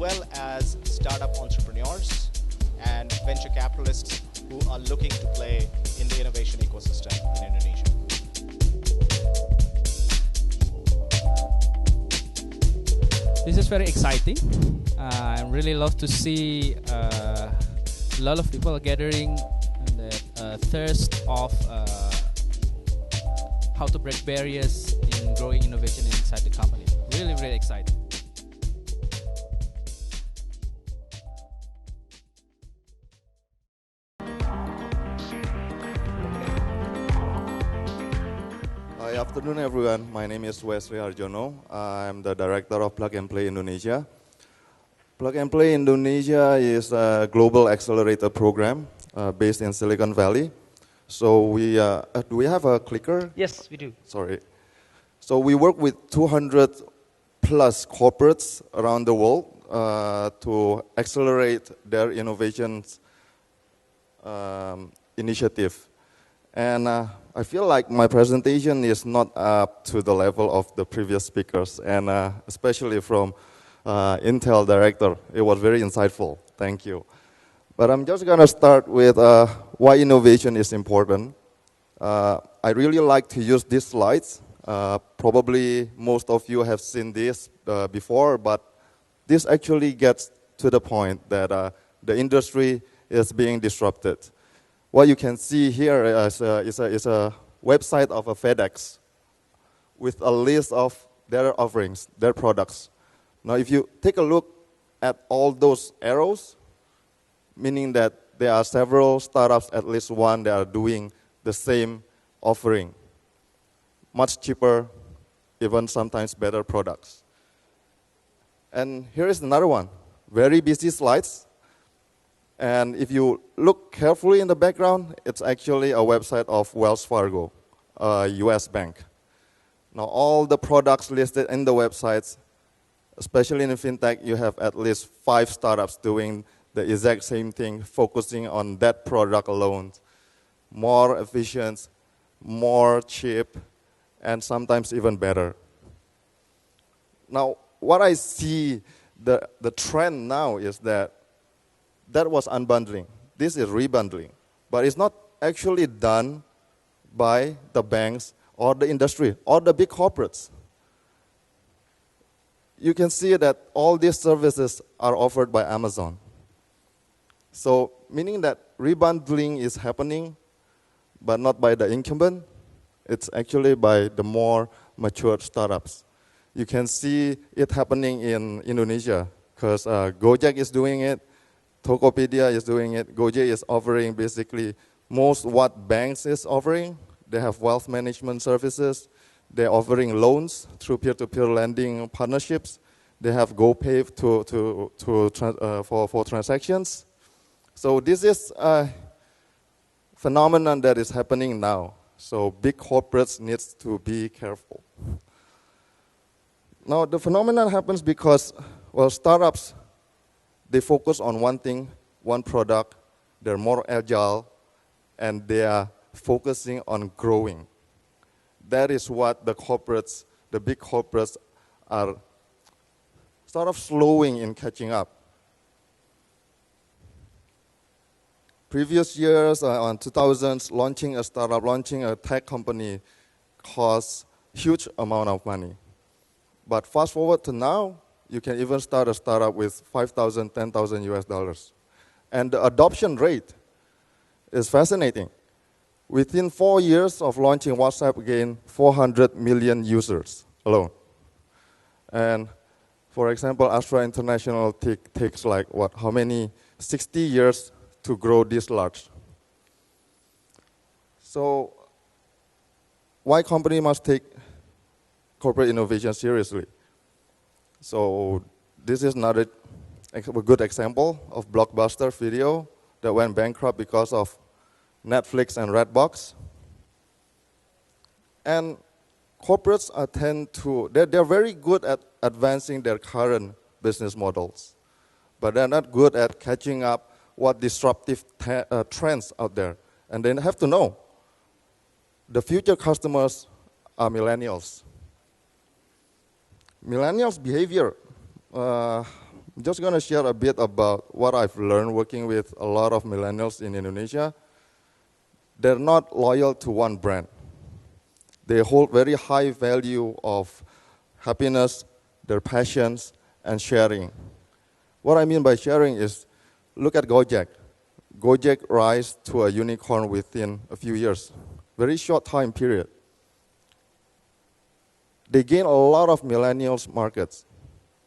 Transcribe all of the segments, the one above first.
well as startup entrepreneurs and venture capitalists who are looking to play in the innovation ecosystem in Indonesia. This is very exciting. I really love to see a lot of people gathering and the thirst of how to break barriers in growing innovation inside the company. Really, really exciting. Hi, afternoon everyone. My name is Wesley Harjono. I'm the director of Plug and Play Indonesia. Plug and Play Indonesia is a global accelerator program based in Silicon Valley. So we do we have a clicker? Yes, we do. Sorry. So we work with 200 plus corporates around the world to accelerate their innovations initiative. And I feel like my presentation is not up to the level of the previous speakers, and especially from Intel director. It was very insightful. Thank you. But I'm just going to start with why innovation is important. I really like to use these slides. Probably most of you have seen this before, but this actually gets to the point that the industry is being disrupted. What you can see here is a website of a FedEx with a list of their offerings, their products. Now, if you take a look at all those arrows, meaning that there are several startups, at least one, that are doing the same offering. Much cheaper, even sometimes better products. And here is another one. Very busy slides. And if you look carefully in the background, it's actually a website of Wells Fargo, a US bank. Now, all the products listed in the websites, especially in fintech, you have at least 5 startups doing the exact same thing, focusing on that product alone. More efficient, more cheap, and sometimes even better. Now, what I see, the trend now is that was unbundling. This is rebundling. But it's not actually done by the banks or the industry or the big corporates. You can see that all these services are offered by Amazon. So, meaning that rebundling is happening, but not by the incumbent. It's actually by the more mature startups. You can see it happening in Indonesia, because Gojek is doing it, Tokopedia is doing it, Gojek is offering basically most what banks is offering. They have wealth management services. They're offering loans through peer-to-peer lending partnerships. They have GoPay for transactions. So this is a phenomenon that is happening now. So big corporates need to be careful. Now the phenomenon happens because, well, startups, they focus on one thing, one product. They're more agile, and they are focusing on growing. That is what the corporates, the big corporates, are sort of slowing in catching up. Previous years, on 2000s, launching a startup, launching a tech company costs huge amount of money. But fast forward to now, you can even start a startup with $5,000, $10,000 US. And the adoption rate is fascinating. Within 4 years of launching WhatsApp, gained 400 million users alone. And for example, Astra International takes like what? How many? 60 years to grow this large. So why company must take corporate innovation seriously? So this is another a good example of Blockbuster Video that went bankrupt because of Netflix and Redbox. And corporates they're very good at advancing their current business models, but they're not good at catching up what disruptive trends out there. And they have to know the future customers are millennials. Millennials' behavior I'm just going to share a bit about what I've learned working with a lot of millennials in Indonesia. They're not loyal to one brand. They hold very high value of happiness, their passions, and sharing. What I mean by sharing is, look at Gojek. Gojek rise to a unicorn within a few years, very short time period. They gain a lot of millennials markets.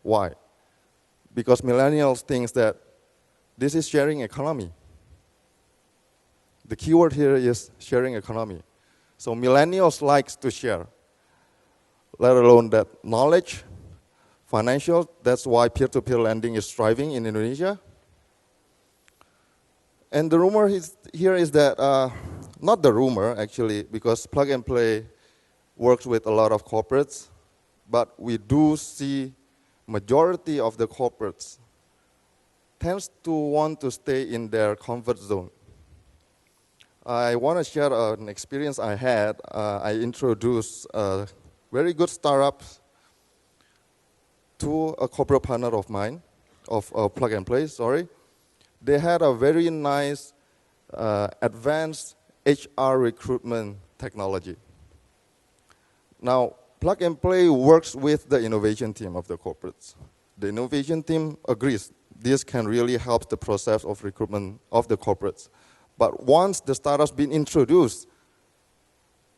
Why? Because millennials think that this is sharing economy. The keyword here is sharing economy. So millennials likes to share, let alone that knowledge, financial. That's why peer-to-peer lending is thriving in Indonesia. And the rumor here is that, not the rumor actually, because Plug and Play works with a lot of corporates, but we do see majority of the corporates tends to want to stay in their comfort zone. I want to share an experience I had. I introduced a very good startup to a corporate partner of mine, of Plug and Play, sorry. They had a very nice advanced HR recruitment technology. Now, Plug and Play works with the innovation team of the corporates. The innovation team agrees this can really help the process of recruitment of the corporates. But once the startup's been introduced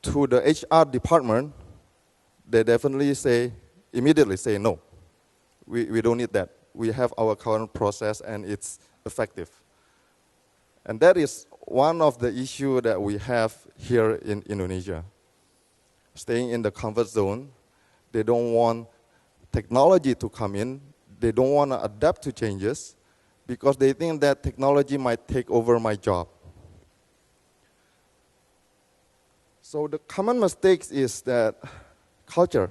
to the HR department, they definitely immediately say, no, we don't need that. We have our current process and it's effective. And that is one of the issues that we have here in Indonesia. Staying in the comfort zone, they don't want technology to come in, they don't want to adapt to changes because they think that technology might take over my job. So the common mistake is that culture.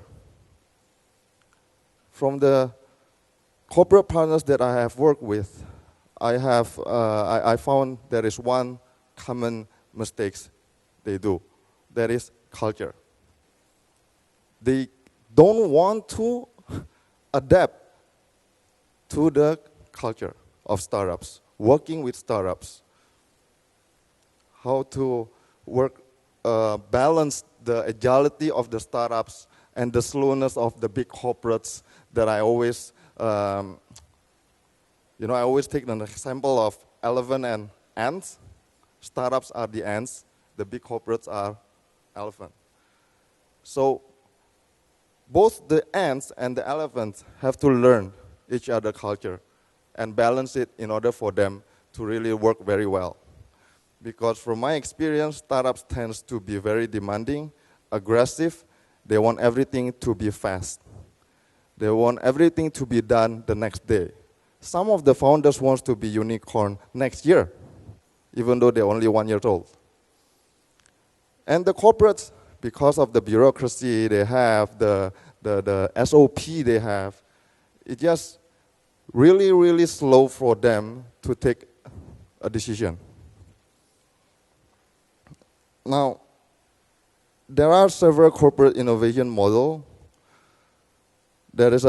From the corporate partners that I have worked with, I found there is one common mistake they do. That is culture. They don't want to adapt to the culture of startups, working with startups. How to work, balance the agility of the startups and the slowness of the big corporates that I always, I always take an example of elephant and ants. Startups are the ants, the big corporates are elephant. So both the ants and the elephants have to learn each other's culture and balance it in order for them to really work very well. Because from my experience, startups tend to be very demanding, aggressive. They want everything to be fast. They want everything to be done the next day. Some of the founders want to be unicorn next year, even though they're only 1 year old. And the corporates, because of the bureaucracy they have, the SOP they have, it's just really, really slow for them to take a decision. Now, there are several corporate innovation models. There is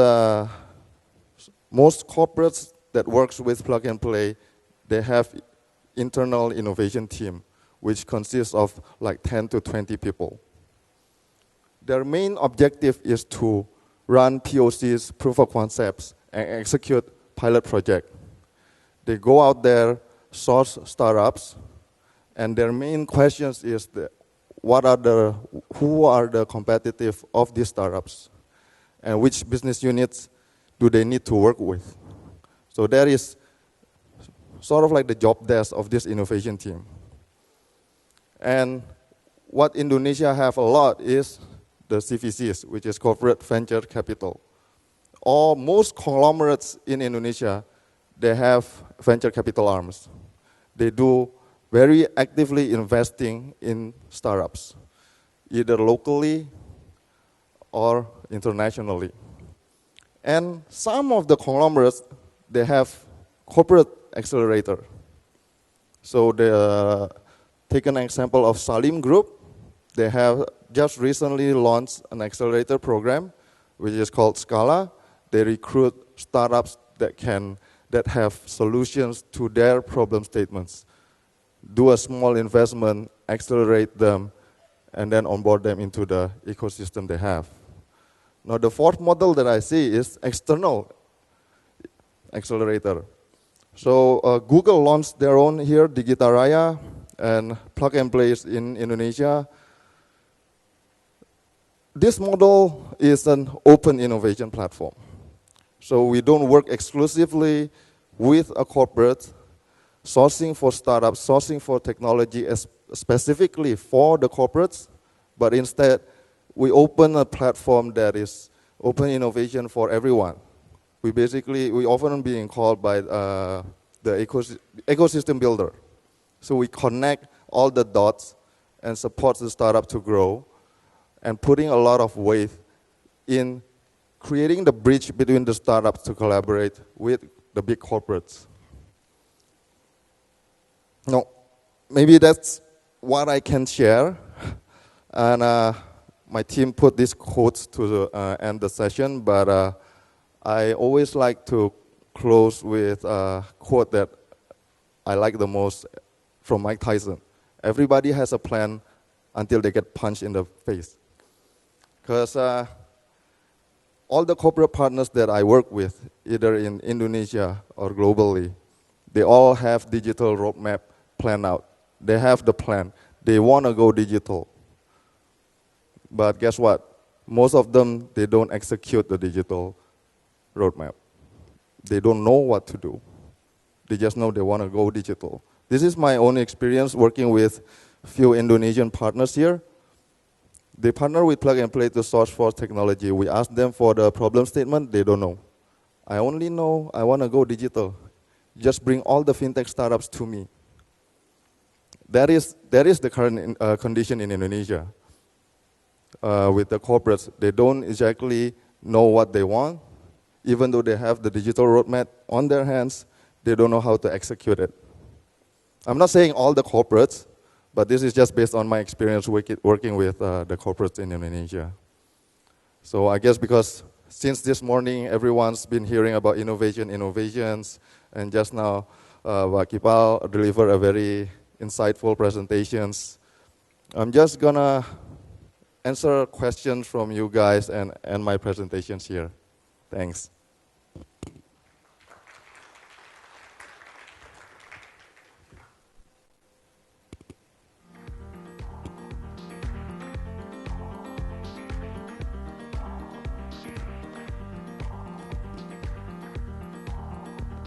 most corporates that works with Plug and Play, they have internal innovation team, which consists of like 10 to 20 people. Their main objective is to run POCs, proof of concepts, and execute pilot project. They go out there, source startups, and their main questions is who are the competitive of these startups, and which business units do they need to work with. So that is sort of like the job desk of this innovation team. And what Indonesia have a lot is the CVCs, which is corporate venture capital. Most conglomerates in Indonesia, they have venture capital arms. They do very actively investing in startups, either locally or internationally. And some of the conglomerates, they have corporate accelerator. So they take an example of Salim Group. They have just recently launched an accelerator program, which is called Scala. They recruit startups that have solutions to their problem statements. Do a small investment, accelerate them, and then onboard them into the ecosystem they have. Now, the fourth model that I see is external accelerator. So Google launched their own here, Digitaraya, and Plug and Play in Indonesia. This model is an open innovation platform. So we don't work exclusively with a corporate, sourcing for startups, sourcing for technology specifically for the corporates, but instead we open a platform that is open innovation for everyone. We often being called by the ecosystem builder. So we connect all the dots and support the startup to grow, and putting a lot of weight in creating the bridge between the startups to collaborate with the big corporates. Now, maybe that's what I can share. And my team put these quotes to end the session, but I always like to close with a quote that I like the most from Mike Tyson. Everybody has a plan until they get punched in the face. Because all the corporate partners that I work with, either in Indonesia or globally, they all have digital roadmap planned out. They have the plan. They want to go digital. But guess what? Most of them, they don't execute the digital roadmap. They don't know what to do. They just know they want to go digital. This is my own experience working with a few Indonesian partners here. They partner with Plug and Play to source for technology. We ask them for the problem statement, they don't know. I only know I want to go digital. Just bring all the fintech startups to me. That is the current condition in Indonesia. With the corporates, they don't exactly know what they want. Even though they have the digital roadmap on their hands, they don't know how to execute it. I'm not saying all the corporates, but this is just based on my experience working with the corporates in Indonesia. So I guess because since this morning, everyone's been hearing about innovations, and just now, Pak Kipal delivered a very insightful presentations. I'm just gonna answer questions from you guys and end my presentations here. Thanks.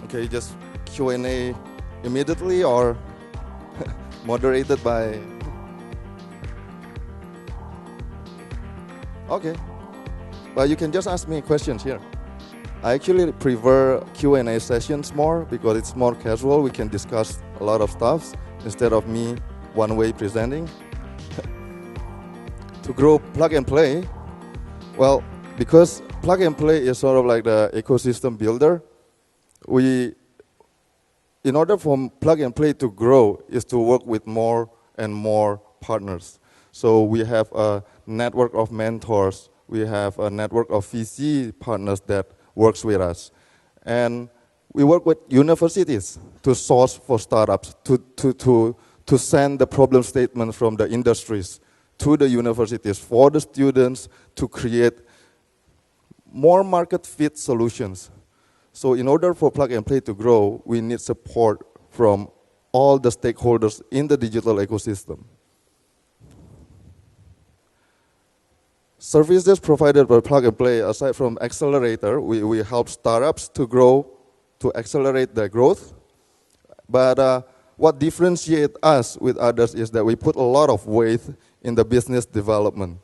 Okay, just Q&A immediately or moderated by... Okay, but you can just ask me questions here. I actually prefer Q&A sessions more because it's more casual. We can discuss a lot of stuff instead of me one-way presenting. To grow Plug and Play, well, because Plug and Play is sort of like the ecosystem builder, in order for Plug and Play to grow is to work with more and more partners. So we have a network of mentors. We have a network of VC partners that works with us. And we work with universities to source for startups, to send the problem statement from the industries to the universities for the students to create more market fit solutions. So in order for Plug and Play to grow, we need support from all the stakeholders in the digital ecosystem. Services provided by Plug and Play, aside from Accelerator, we help startups to grow, to accelerate their growth. But what differentiates us with others is that we put a lot of weight in the business development.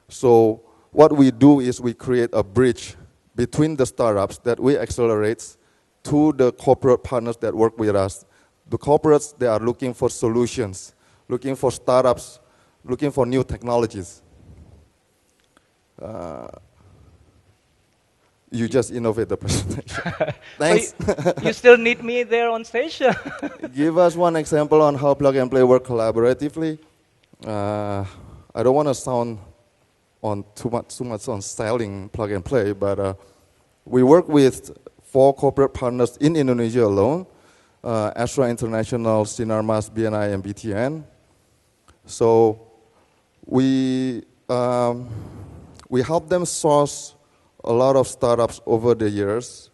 So what we do is we create a bridge between the startups that we accelerate to the corporate partners that work with us. The corporates, they are looking for solutions, looking for startups, looking for new technologies. You just innovate the presentation. Thanks. You still need me there on stage? Give us one example on how Plug and Play work collaboratively. I don't want to sound on too much on selling Plug and Play, but we work with 4 corporate partners in Indonesia alone, Astra International, Sinarmas, BNI, and BTN. So we help them source a lot of startups over the years,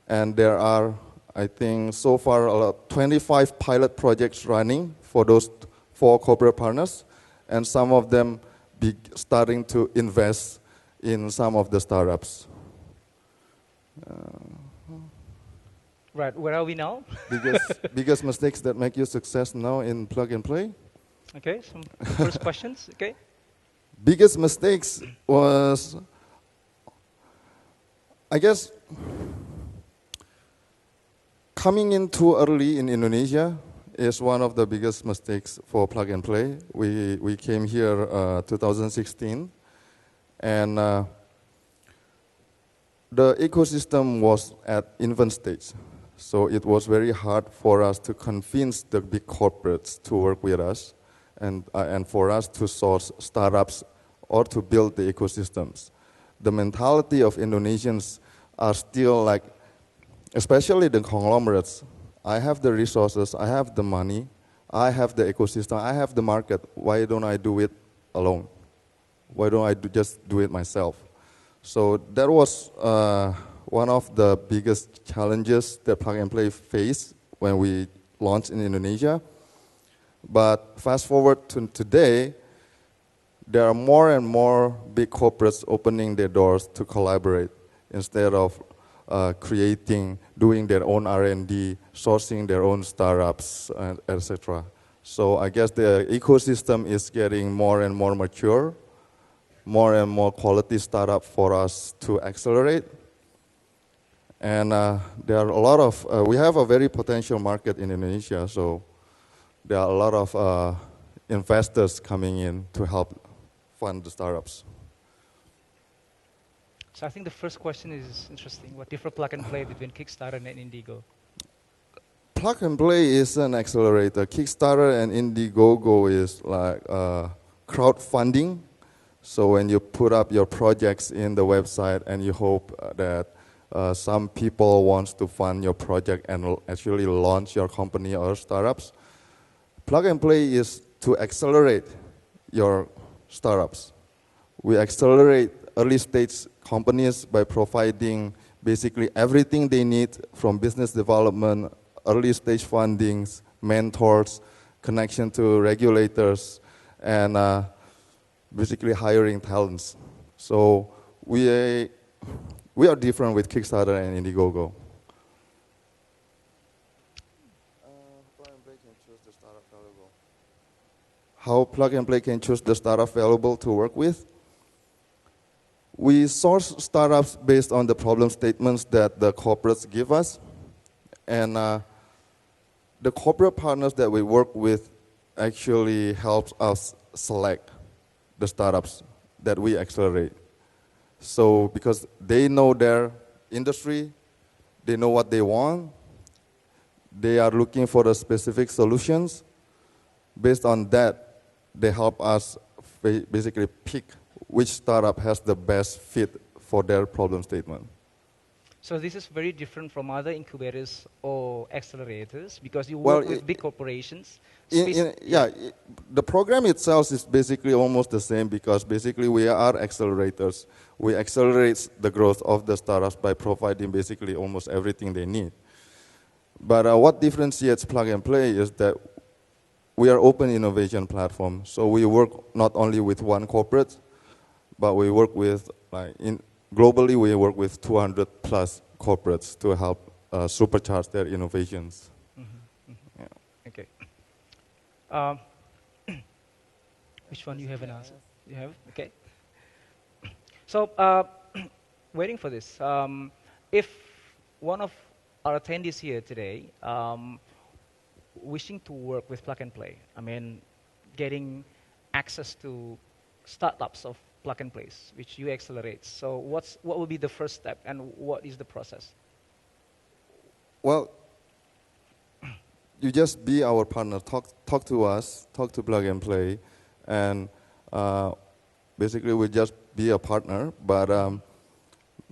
and there are, I think, so far 25 pilot projects running for those 4 corporate partners, and some of them starting to invest in some of the startups. Right, where are we now? Biggest mistakes that make you success now in plug and play? Okay, some first questions, okay? Biggest mistakes was, I guess, coming in too early in Indonesia is one of the biggest mistakes for plug and play. We came here 2016, and the ecosystem was at infant stage. So it was very hard for us to convince the big corporates to work with us, and for us to source startups or to build the ecosystems. The mentality of Indonesians are still like, especially the conglomerates, I have the resources, I have the money, I have the ecosystem, I have the market, why don't I do it alone? Why don't I just do it myself? So that was one of the biggest challenges that plug and play faced when we launched in Indonesia. But fast forward to today, there are more and more big corporates opening their doors to collaborate instead of doing their own R&D, sourcing their own startups, etc. So I guess the ecosystem is getting more and more mature, more and more quality startup for us to accelerate. And there are a lot of, we have a very potential market in Indonesia, so there are a lot of investors coming in to help fund the startups. So I think the first question is interesting. What difference plug and play between Kickstarter and Indigo? Plug and play is an accelerator. Kickstarter and Indiegogo is like crowdfunding. So when you put up your projects in the website and you hope that some people wants to fund your project and actually launch your company or startups. Plug and play is to accelerate your startups. We accelerate early stage companies by providing basically everything they need from business development, early stage fundings, mentors, connection to regulators, and basically hiring talents. So we are different with Kickstarter and Indiegogo. How plug and play can choose the startup available to work with? We source startups based on the problem statements that the corporates give us. And the corporate partners that we work with actually helps us select the startups that we accelerate. So because they know their industry, they know what they want, they are looking for the specific solutions. Based on that, they help us basically pick which startup has the best fit for their problem statement. So this is very different from other incubators or accelerators because you work with big corporations. The program itself is basically almost the same because basically we are accelerators. We accelerate the growth of the startups by providing basically almost everything they need. But what differentiates Plug and Play is that we are open innovation platform. So we work not only with one corporate, but we work with, globally we work with 200 plus corporates to help supercharge their innovations. Mm-hmm. Mm-hmm. Yeah. Okay. Which one you have an answer? You have? Okay. So, waiting for this. If one of our attendees here today wishing to work with Plug and Play, I mean, getting access to startups of Plug and Plays, which you accelerate. So what will be the first step and what is the process? Well, you just be our partner. Talk to us, talk to Plug and Play, and basically we just be a partner. But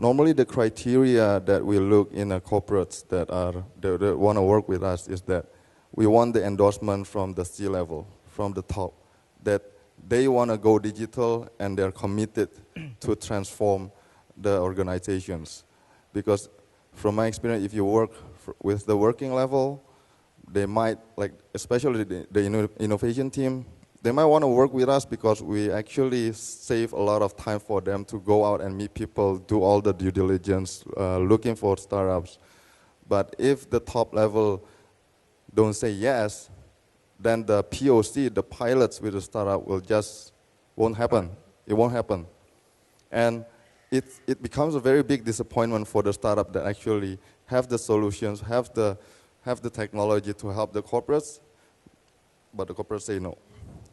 normally the criteria that we look in a corporates that want to work with us is that we want the endorsement from the C-level, from the top, that they want to go digital and they're committed to transform the organizations. Because from my experience, if you work with the working level, they might, like especially the innovation team, they might want to work with us because we actually save a lot of time for them to go out and meet people, do all the due diligence, looking for startups. But if the top level don't say yes, then the POC, the pilots with the startup won't happen. It won't happen. And it becomes a very big disappointment for the startup that actually have the solutions, have the technology to help the corporates, but the corporates say no.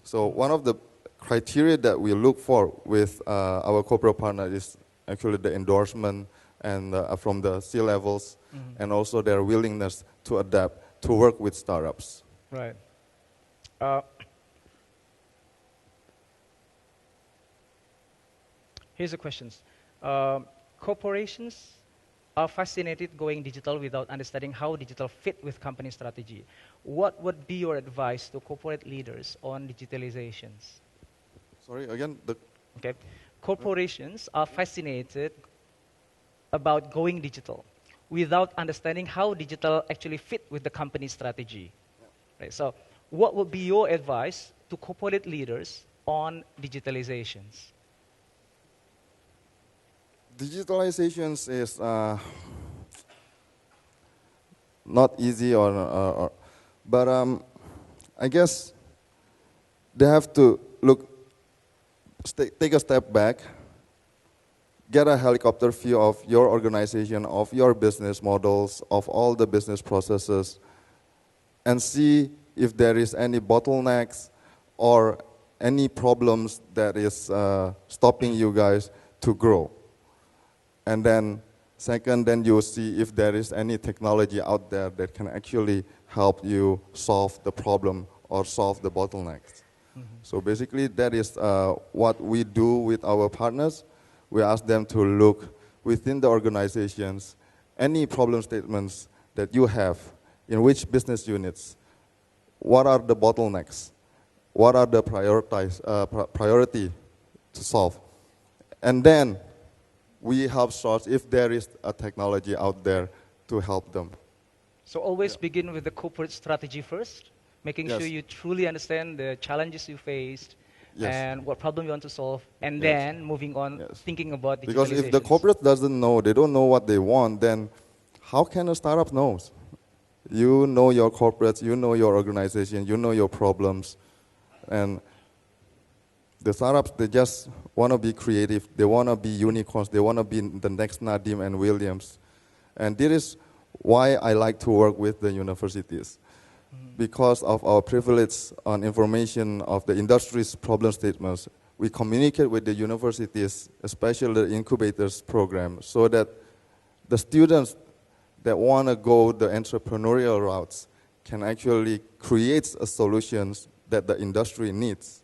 So one of the criteria that we look for with our corporate partner is actually the endorsement and from the C-levels, and also their willingness to adapt, to work with startups. Right. Here's the questions. Corporations are fascinated going digital without understanding how digital fit with company strategy. What would be your advice to corporate leaders on digitalizations? Sorry, again? Okay. Corporations are fascinated about going digital without understanding how digital actually fit with the company strategy. Yeah. Right. So what would be your advice to corporate leaders on digitalizations? Digitalizations is not easy, but I guess they have to take a step back, get a helicopter view of your organization, of your business models, of all the business processes, and see if there is any bottlenecks or any problems that is stopping you guys to grow. And then second, then you'll see if there is any technology out there that can actually help you solve the problem or solve the bottlenecks. So basically that is what we do with our partners. We ask them to look within the organizations, any problem statements that you have, in which business units, what are the bottlenecks, what are the priority to solve. And then we help source if there is a technology out there to help them. So always begin with the corporate strategy first, making sure you truly understand the challenges you faced and what problem you want to solve, and then moving on, thinking about digitalization. Because if the corporate doesn't know, they don't know what they want, then how can a startup know? You know your corporates, you know your organization, you know your problems, and the startups, they just want to be creative. They want to be unicorns. They want to be the next Nadim and Williams. And this is why I like to work with the universities. Because of our privilege on information of the industry's problem statements, we communicate with the universities, especially the incubators program, so that the students that want to go the entrepreneurial routes can actually create solutions that the industry needs.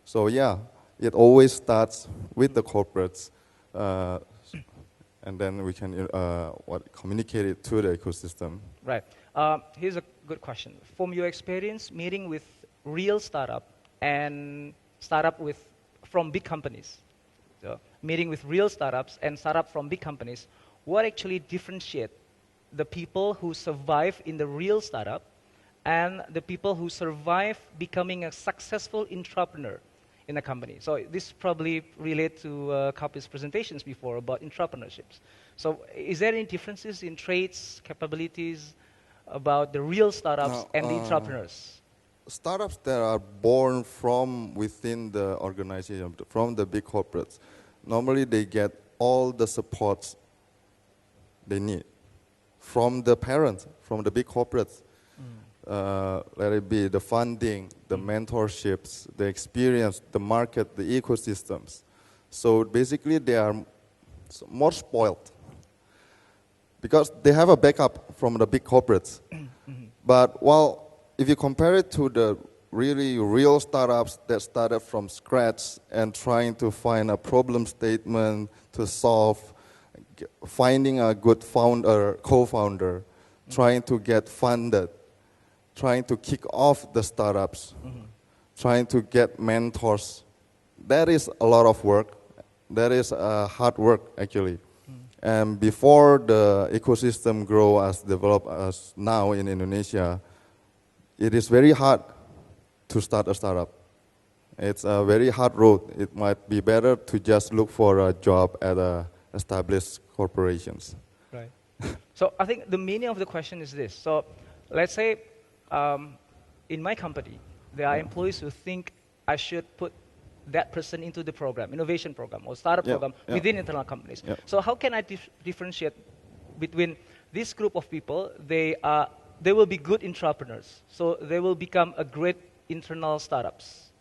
So yeah, it always starts with the corporates, and then we can communicate it to the ecosystem. Right. Here's a good question. From your experience meeting with real startup and startup from big companies, so meeting with real startups and startup from big companies, what actually differentiate the people who survive in the real startup and the people who survive becoming a successful entrepreneur in a company? So this probably relate to Kapil's presentations before about entrepreneurships. So is there any differences in traits, capabilities about the real startups and the entrepreneurs? Startups that are born from within the organization, from the big corporates, normally they get all the supports they need from the parents, from the big corporates. Let it be the funding, the mentorships, the experience, the market, the ecosystems. So basically they are more spoiled because they have a backup from the big corporates. But if you compare it to the really real startups that started from scratch and trying to find a problem statement to solve finding a good founder, co-founder, trying to get funded, trying to kick off the startups, trying to get mentors. That is a lot of work. That is hard work, actually. And before the ecosystem grow as developed as now in Indonesia, it is very hard to start a startup. It's a very hard road. It might be better to just look for a job at established corporations. Right. So I think the meaning of the question is this. So let's say in my company, there are employees who think I should put that person into the program, innovation program or startup program within internal companies. So how can I differentiate between this group of people? They will be good entrepreneurs, so they will become a great internal startups.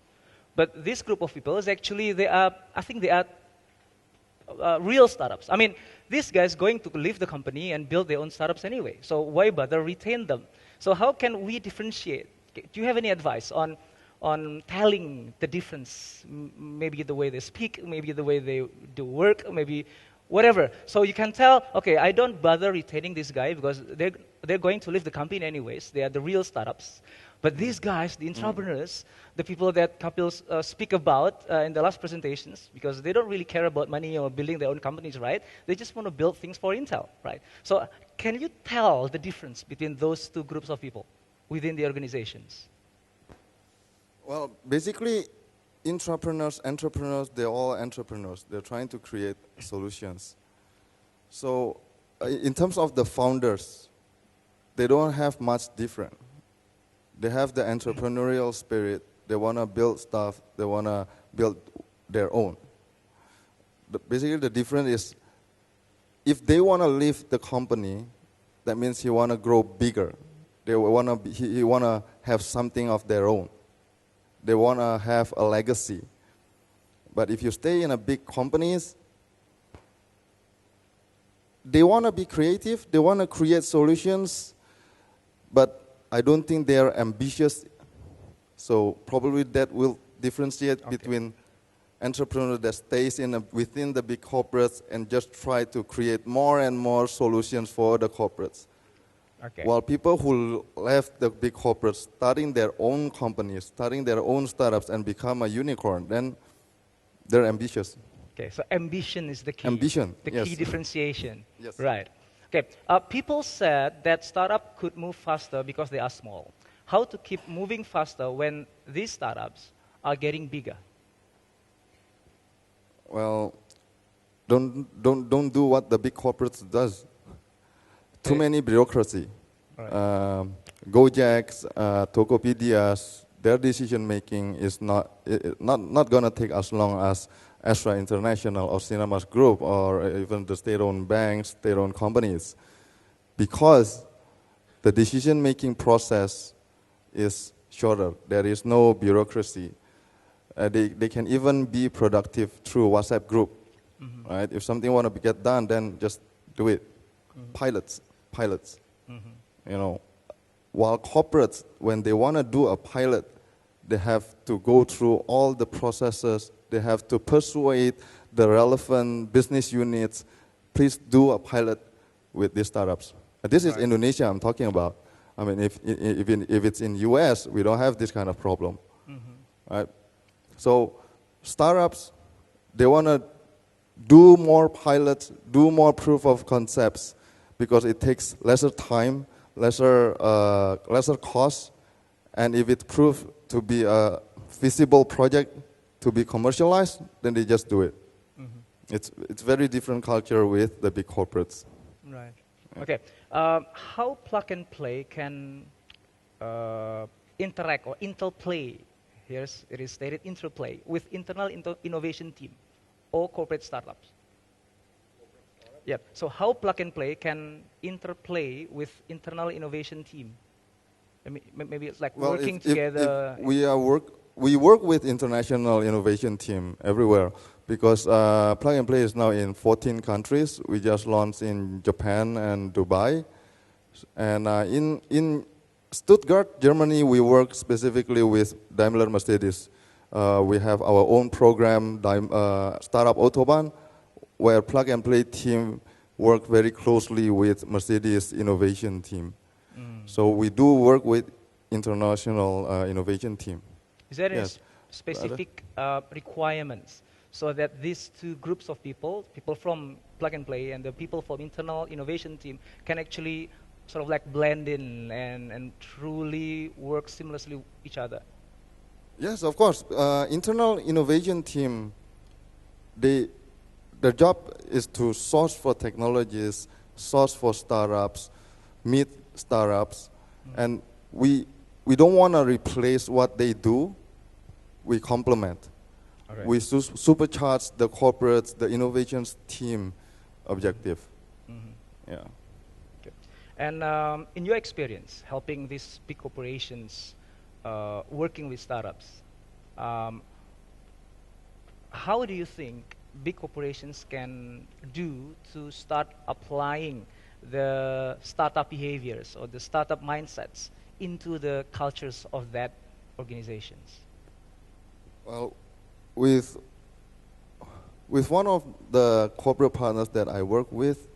But this group of people is actually I think they are real startups. I mean, these guys going to leave the company and build their own startups anyway. So why bother retain them? So how can we differentiate? Do you have any advice on telling the difference, maybe the way they speak, maybe the way they do work, maybe whatever. So you can tell, okay, I don't bother retaining this guy because they're going to leave the company anyways. They are the real startups. But these guys, the entrepreneurs, the people that Kapil speak about in the last presentations, because they don't really care about money or building their own companies, right? They just want to build things for Intel, right? So can you tell the difference between those two groups of people within the organizations? Well, basically, entrepreneurs, they're all entrepreneurs. They're trying to create solutions. So in terms of the founders, they don't have much different. They have the entrepreneurial spirit. They want to build stuff. They want to build their own. Basically, the difference is if they want to leave the company, that means he want to grow bigger. He want to have something of their own. They want to have a legacy. But if you stay in a big companies, they want to be creative. They want to create solutions. But I don't think they are ambitious. So probably that will differentiate between entrepreneur that stays within the big corporates and just try to create more and more solutions for the corporates. Okay. While people who left the big corporates, starting their own companies, starting their own startups and become a unicorn, then they're ambitious. Okay, so ambition is the key. Ambition, the yes. key differentiation. Yes. Right. Okay, people said that startup could move faster because they are small. How to keep moving faster when these startups are getting bigger? Well, don't do what the big corporates does. Too many bureaucracy. Right. Gojeks, Tokopedias, their decision making is not going to take as long as Astra International or Cinemas Group or even the state-owned banks, state-owned companies, because the decision making process is shorter. There is no bureaucracy. They can even be productive through WhatsApp group. Right? If something want to get done, then just do it. Pilots. You know, while corporates, when they want to do a pilot, they have to go through all the processes. They have to persuade the relevant business units, please do a pilot with these startups. This is Indonesia I'm talking about. I mean, if it's in US, we don't have this kind of problem. Right? So startups, they want to do more pilots, do more proof of concepts, because it takes lesser time, lesser cost, and if it proves to be a feasible project to be commercialized, then they just do it. It's very different culture with the big corporates. Right. Okay. How plug and play can interact or interplay? Here's it is stated interplay with internal innovation team or corporate startups. Yeah. So how plug and play can interplay with internal innovation team? Maybe it's like working together. If we work with international innovation team everywhere because plug and play is now in 14 countries. We just launched in Japan and Dubai, and in Stuttgart, Germany, we work specifically with Daimler Mercedes. We have our own program, Startup Autobahn. where plug and play team work very closely with Mercedes innovation team. So we do work with international innovation team. Is there Yes. any specific requirements so that these two groups of people from plug and play and the people from internal innovation team, can actually sort of like blend in and truly work seamlessly with each other? Yes, of course. Internal innovation team, their job is to source for technologies, source for startups, meet startups, and we don't want to replace what they do. We complement. All right. We supercharge the corporates, the innovations team objective. Yeah. Okay. And in your experience, helping these big corporations working with startups, how do you think big corporations can do to start applying the startup behaviors or the startup mindsets into the cultures of that organizations? Well, with one of the corporate partners that I work with,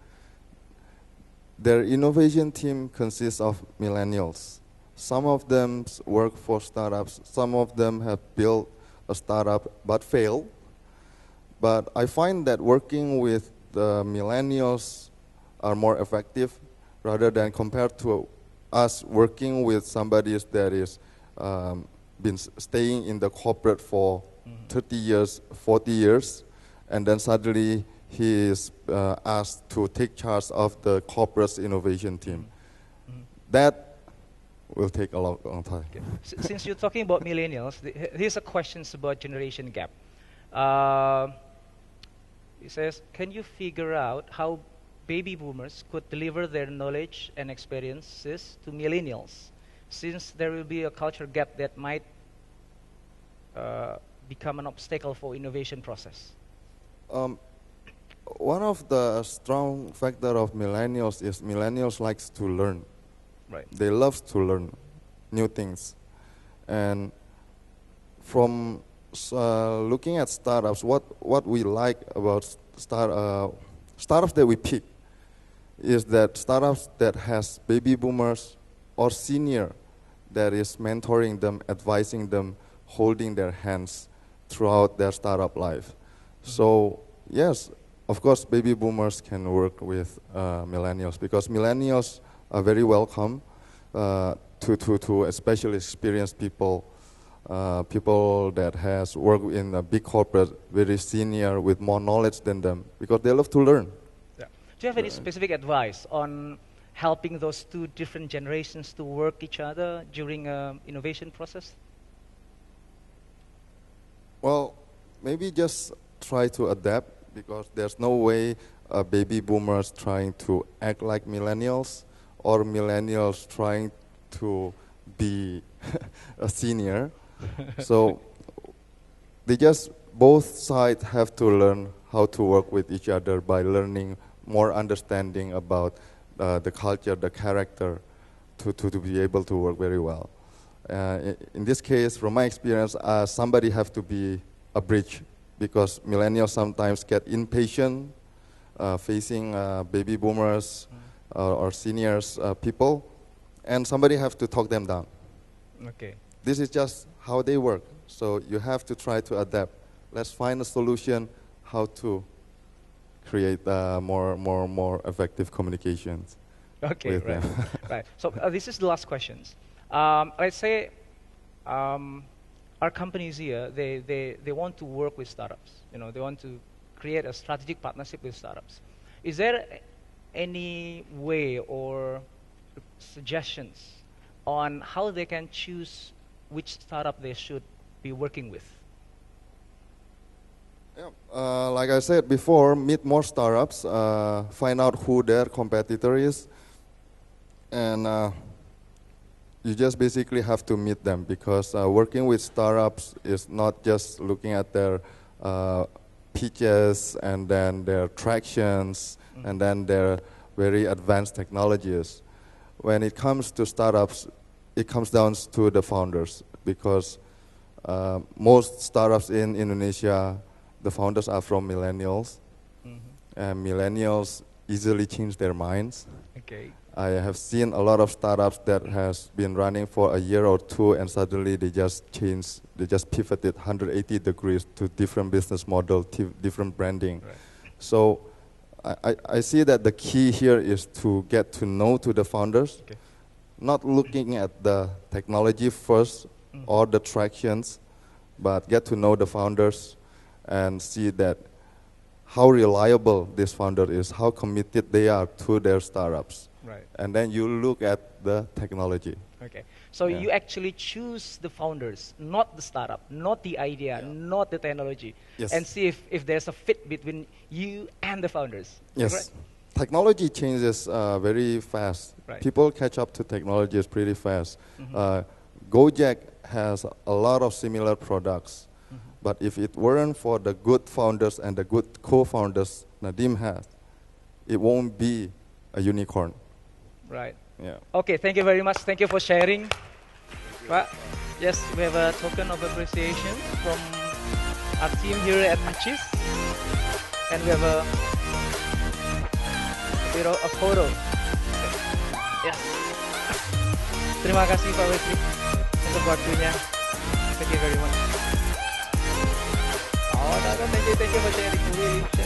their innovation team consists of millennials. Some of them work for startups. Some of them have built a startup but failed. But I find that working with the millennials are more effective rather than compared to us working with somebody that is been staying in the corporate for 30 years, 40 years, and then suddenly he is asked to take charge of the corporate innovation team. That will take a long time. Okay. Since you're talking about millennials, here's a question about generation gap. It says, can you figure out how baby boomers could deliver their knowledge and experiences to millennials, since there will be a culture gap that might become an obstacle for innovation process? One of the strong factor of millennials is millennials likes to learn. Right. They love to learn new things. And from looking at startups, what we like about startups that we pick is that startups that has baby boomers or senior that is mentoring them, advising them, holding their hands throughout their startup life. So yes, of course, baby boomers can work with millennials because millennials are very welcome to especially experienced people, people that has worked in a big corporate, very senior with more knowledge than them, because they love to learn. Yeah. Do you have any specific advice on helping those two different generations to work each other during innovation process? Well, maybe just try to adapt, because there's no way baby boomers trying to act like millennials or millennials trying to be a senior. So they just, both sides have to learn how to work with each other by learning more understanding about the culture, the character, to be able to work very well. In this case, from my experience, somebody has to be a bridge, because millennials sometimes get impatient facing baby boomers or seniors people, and somebody has to talk them down. Okay. This is just how they work, so you have to try to adapt. Let's find a solution how to create more effective communications. Okay, with right. them. Right. So this is the last questions. Let's say our companies here, they want to work with startups. You know, they want to create a strategic partnership with startups. Is there any way or suggestions on how they can choose which startup they should be working with? Yeah, like I said before, meet more startups, find out who their competitor is, and you just basically have to meet them, because working with startups is not just looking at their pitches and then their tractions and then their very advanced technologies. When it comes to startups, it comes down to the founders, because most startups in Indonesia, the founders are from millennials. and millennials easily change their minds. Okay. I have seen a lot of startups that has been running for a year or two, and suddenly they just pivoted 180 degrees to different business model, different branding. Right. So I see that the key here is to get to know to the founders, Okay. not looking at the technology first or the tractions, but get to know the founders and see that how reliable this founder is, how committed they are to their startups. Right. And then you look at the technology. Okay. So Yeah. you actually choose the founders, not the startup, not the idea, not the technology, Yes. and see if there's a fit between you and the founders. Yes. Correct? Technology changes very fast. Right. People catch up to technologies pretty fast. Gojek has a lot of similar products. But if it weren't for the good founders and the good co-founders Nadim has, it won't be a unicorn. Right. Yeah. Okay, thank you very much. Thank you for sharing. Pak, yes, we have a token of appreciation from our team here at Achis. And we have a photo. Yes. Terima kasih Pak Wesley untuk waktunya. Thank you very much. Oh, no, thank you for sharing.